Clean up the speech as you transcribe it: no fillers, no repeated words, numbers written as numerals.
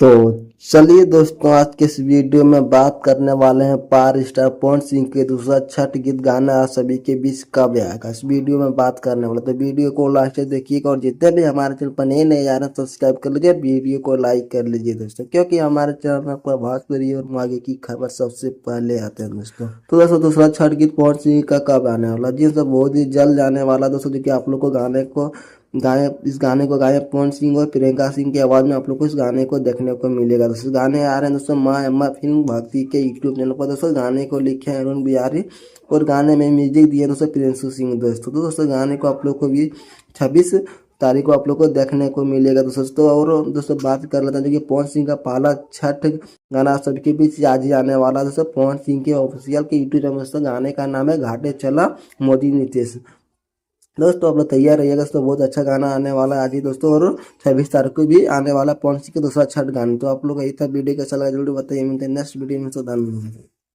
तो चलिए दोस्तों, आज के इस वीडियो में बात करने वाले हैं पावर स्टार पवन सिंह के दूसरा छठ गीत गाना आप सभी के बीच कब आएगा। इस वीडियो में बात करने वाला, तो वीडियो को लास्ट तक देखिएगा और जितने भी हमारे चैनल पर नए नए आ रहे हैं सब्सक्राइब कर लीजिए, वीडियो को लाइक कर लीजिए दोस्तों, क्योंकि हमारे चैनल में आपका भोजपुरी और आगे की खबर सबसे पहले आते हैं दोस्तों। तो दोस्तों दूसरा छठ गीत पवन सिंह का कब आने वाला जी, सब बहुत ही जल्द आने वाला दोस्तों, जो कि आप लोग को इस गाने को गाए पवन सिंह और प्रियंका सिंह की आवाज में आप लोग को इस गाने को देखने को मिलेगा दोस्तों। गाने आ रहे हैं दोस्तों माँ अम्मा फिल्म भक्ति के यूट्यूब चैनल पर दोस्तों। गाने को लिखे हैं अरुण बिहारी और गाने में म्यूजिक दिए दोस्तों प्रियंशु सिंह दोस्तों। तो दोस्तों गाने को आप लोग को भी 26 तारीख को आप लोग को देखने को मिलेगा दोस्तों। और दोस्तों बात कर लेते हैं जो कि पवन सिंह का पहला छठ गाना सबके बीच आज ही आने वाला दोस्तों। पवन सिंह के ऑफिशियल के यूट्यूब चैनल दोस्तों, गाने का नाम है घाटे चला मोदी नीतीश। दोस्तों आप लोग तैयार रहिएगा दोस्तों, बहुत अच्छा गाना आने वाला है आज ही दोस्तों। और 26 तारीख को भी आने वाला पवन सिंह का दूसरा छठ गाना। तो आप लोग यही था वीडियो कैसा लगा जरूर बताइए, मिलते हैं नेक्स्ट वीडियो में। तो धन्यवाद।